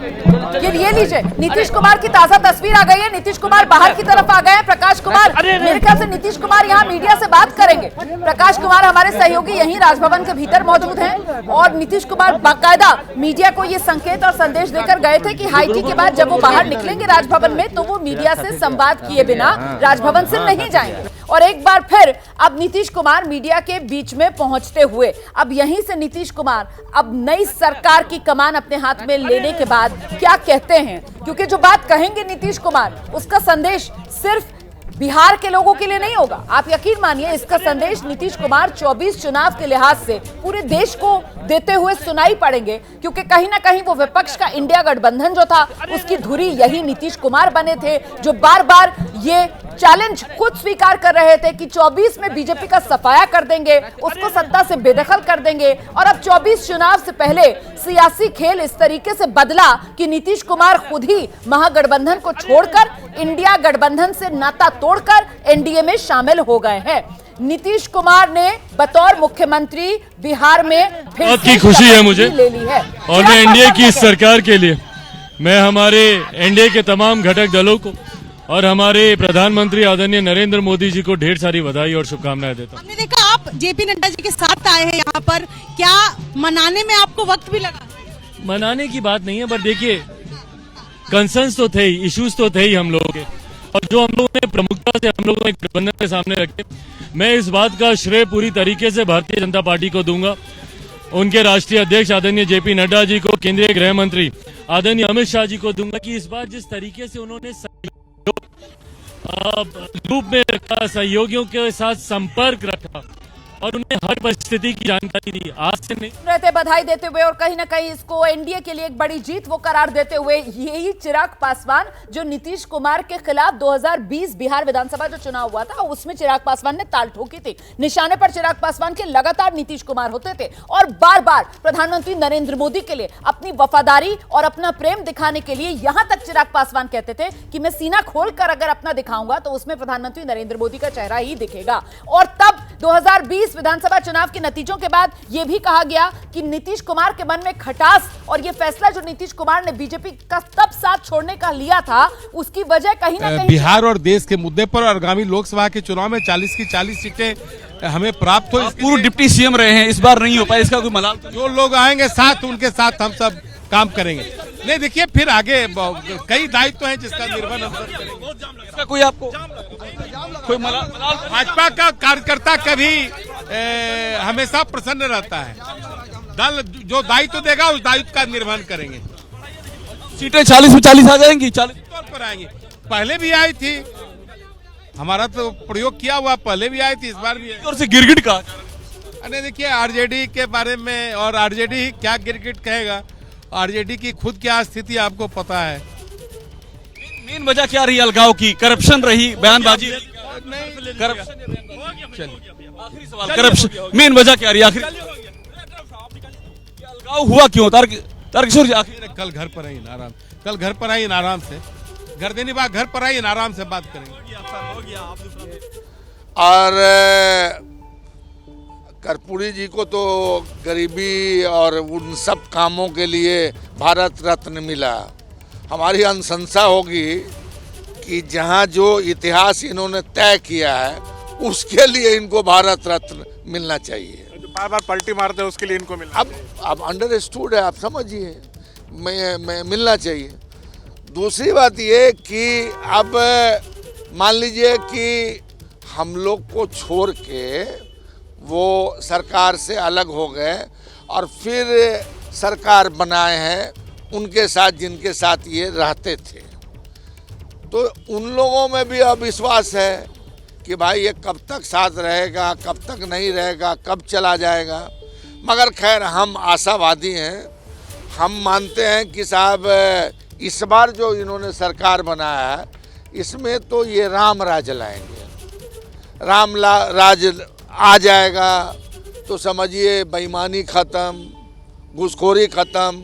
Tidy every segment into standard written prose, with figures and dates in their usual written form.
ये लीजिए, नीतीश कुमार की ताजा तस्वीर आ गई है। नीतीश कुमार बाहर की तरफ आ गए हैं। प्रकाश कुमार, मेरे ख्याल से नीतीश कुमार यहाँ मीडिया से बात करेंगे। प्रकाश कुमार हमारे सहयोगी यहीं राजभवन के भीतर मौजूद हैं और नीतीश कुमार बाकायदा मीडिया को ये संकेत और संदेश देकर गए थे कि हाई टी के बाद जब वो बाहर निकलेंगे राजभवन में तो वो मीडिया से संवाद किए बिना राजभवन से नहीं जाएंगे। और एक बार फिर अब नीतीश कुमार मीडिया के बीच में पहुंचते हुए अब यहीं से नीतीश कुमार अब नई सरकार की कमान अपने हाथ में लेने के बाद क्या कहते हैं, क्योंकि जो बात कहेंगे नीतीश कुमार उसका संदेश सिर्फ बिहार के लोगों के लिए नहीं होगा। आप यकीन मानिए इसका संदेश नीतीश कुमार 24 चुनाव के लिहाज से पूरे देश को देते हुए सुनाई पड़ेंगे, क्योंकि कहीं ना कहीं वो विपक्ष का इंडिया गठबंधन जो था उसकी धुरी यही नीतीश कुमार बने थे, जो बार बार ये चैलेंज खुद स्वीकार कर रहे थे कि 24 में बीजेपी का सफाया कर देंगे, उसको सत्ता से बेदखल कर देंगे। और अब 24 चुनाव से पहले सियासी खेल इस तरीके से बदला कि नीतीश कुमार खुद ही महागठबंधन को छोड़कर इंडिया गठबंधन से नाता तोड़कर एनडीए में शामिल हो गए हैं। नीतीश कुमार ने बतौर मुख्यमंत्री बिहार में फिर बहुत की खुशी है मुझे ले ली है और मैं एनडीए की इस सरकार के लिए मैं हमारे एनडीए के तमाम घटक दलों को और हमारे प्रधानमंत्री आदरणीय नरेंद्र मोदी जी को ढेर सारी बधाई और शुभकामनाएं देता हूं। हमने देखा आप जेपी नड्डा जी के साथ आए हैं यहाँ पर, क्या मनाने में आपको वक्त भी लगा? मनाने की बात नहीं है, पर देखिए कंसर्न्स तो थे ही, इश्यूज तो थे ही हम लोगों के, और जो हम लोगों ने प्रमुखता से हम लोगों ने गठबंधन के सामने रखे। मैं इस बात का श्रेय पूरी तरीके से भारतीय जनता पार्टी को दूंगा, उनके राष्ट्रीय अध्यक्ष आदरणीय जेपी नड्डा जी को, केंद्रीय गृह मंत्री आदरणीय अमित शाह जी को दूंगा कि इस बार जिस तरीके से उन्होंने रूप में रखा, सहयोगियों के साथ संपर्क रखा और उन्हें हर परिस्थिति की जानकारी दी, आज से नहीं रहते बधाई देते हुए और कहीं ना कहीं इसको एनडीए के लिए एक बड़ी जीत वो करार देते हुए यही चिराग पासवान जो नीतीश कुमार के खिलाफ 2020 बिहार विधानसभा जो चुनाव हुआ था उसमें चिराग पासवान ने ताल ठोकी थी। निशाने पर चिराग पासवान के लगातार नीतीश कुमार होते थे और बार बार प्रधानमंत्री नरेंद्र मोदी के लिए अपनी वफादारी और अपना प्रेम दिखाने के लिए यहां तक चिराग पासवान कहते थे कि मैं सीना खोलकर अगर अपना दिखाऊंगा तो उसमें प्रधानमंत्री नरेंद्र मोदी का चेहरा ही दिखेगा। और तब 2020 विधानसभा चुनाव के नतीजों के बाद यह भी कहा गया कि नीतीश कुमार के मन में खटास और यह फैसला जो नीतीश कुमार ने बीजेपी का तब साथ छोड़ने का लिया था उसकी वजह कहीं ना कहीं बिहार और देश के मुद्दे पर और आगामी लोकसभा के चुनाव में 40 की 40 सीटें हमें प्राप्त हो। पूर्व डिप्टी सीएम रहे हैं, इस बार नहीं हो पाया, इसका कोई मलाल? जो लोग आएंगे साथ उनके साथ हम सब काम करेंगे। नहीं देखिए फिर आगे कई दायित्व हैं जिसका निर्वहन हम सब करेंगे। इसका कोई आपको कोई मलाल? भाजपा का कार्यकर्ता कभी हमेशा प्रसन्न रहता है। दल जो दायित्व देगा उस दायित्व का निर्वहन करेंगे। सीटें 40 में 40 आ जाएंगी, 40 तौर पर आएंगी। पहले भी आई थी, हमारा तो प्रयोग किया हुआ, पहले भी आई थी, इस बार भी आई। और से गिरगिट का अरे देखिए आरजेडी के बारे में, और आरजेडी क्या गिरगिट कहेगा, आरजेडी की खुद क्या स्थिति आपको पता है। मेन वजह क्या रही? अलगाव की, करप्शन रही, बयानबाजी, करप्शन। आखिरी सवाल, करप्शन मेन वजह क्या रही? आखिर अलगाव हुआ क्यों? तारकिशोर जी आखिर कल घर पर आई आराम, कल घर पर आई आराम से, गर्दनी बाग घर पर आई आराम से बात करेंगे। और कर्पूरी जी को तो गरीबी और उन सब कामों के लिए भारत रत्न मिला। हमारी अनुशंसा होगी कि जहां जो इतिहास इन्होंने तय किया है उसके लिए इनको भारत रत्न मिलना चाहिए। जो बार बार पलटी मारते हैं उसके लिए इनको मिलना अब अंडरस्टूड है, आप समझिए, मैं मिलना चाहिए। दूसरी बात ये कि अब मान लीजिए कि हम लोग को छोड़ के वो सरकार से अलग हो गए और फिर सरकार बनाए हैं उनके साथ जिनके साथ ये रहते थे, तो उन लोगों में भी अविश्वास है कि भाई ये कब तक साथ रहेगा, कब तक नहीं रहेगा, कब चला जाएगा। मगर खैर हम आशावादी हैं, हम मानते हैं कि साहब इस बार जो इन्होंने सरकार बनाया है इसमें तो ये राम राज लाएंगे। राज आ जाएगा तो समझिए बेईमानी ख़त्म, घूसखोरी ख़त्म,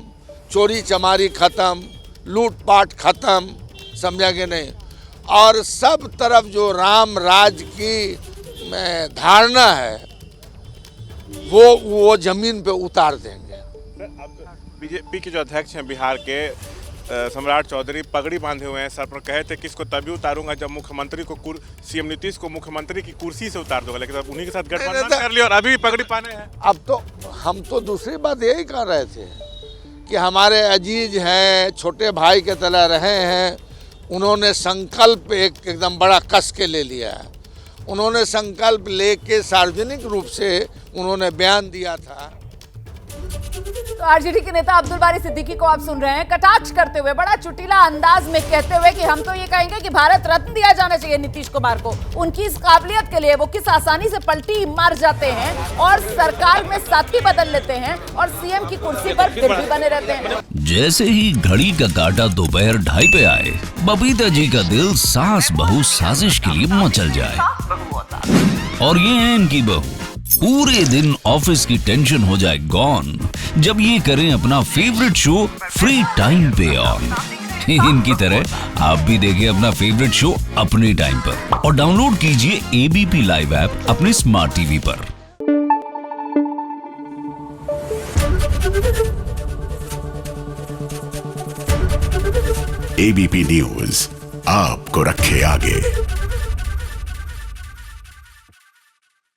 चोरी चमारी ख़त्म, लूटपाट ख़त्म, समझा कि नहीं, और सब तरफ जो राम राज की धारणा है वो ज़मीन पे उतार देंगे। बीजेपी के जो अध्यक्ष हैं बिहार के, सम्राट चौधरी पगड़ी बांधे हुए हैं सर पर, कहे थे कि इसको तभी उतारूंगा जब मुख्यमंत्री को सीएम नीतीश को मुख्यमंत्री की कुर्सी से उतार दूंगा, लेकिन अब उन्हीं के साथ गठबंधन कर लिया और अभी भी पगड़ी पाने हैं। अब तो हम तो दूसरी बात यही कर रहे थे कि हमारे अजीज हैं, छोटे भाई के तरह रहे हैं, उन्होंने संकल्प एकदम बड़ा कस के ले लिया है। उन्होंने संकल्प लेके सार्वजनिक रूप से उन्होंने बयान दिया था। तो आरजेडी के नेता अब्दुल बारी सिद्दीकी को आप सुन रहे हैं कटाक्ष करते हुए, बड़ा चुटीला अंदाज में कहते हुए कि हम तो ये कहेंगे कि भारत रत्न दिया जाना चाहिए नीतीश कुमार को। उनकी इस काबिलियत के लिए वो किस आसानी से पलटी मार जाते हैं और सरकार में साथी बदल लेते हैं और सीएम की कुर्सी पर फिर भी बने रहते हैं। जैसे ही घड़ी का काटा दोपहर 2:30 पे आए, बबीता जी का दिल सास बहू साजिश के लिए मचल जाए। और ये है इनकी बहू, पूरे दिन ऑफिस की टेंशन हो जाए गॉन जब ये करें अपना फेवरेट शो फ्री टाइम पे ऑन। इनकी तरह आप भी देखिए अपना फेवरेट शो अपने टाइम पर और डाउनलोड कीजिए एबीपी लाइव ऐप अपने स्मार्ट टीवी पर। एबीपी न्यूज आपको रखे आगे।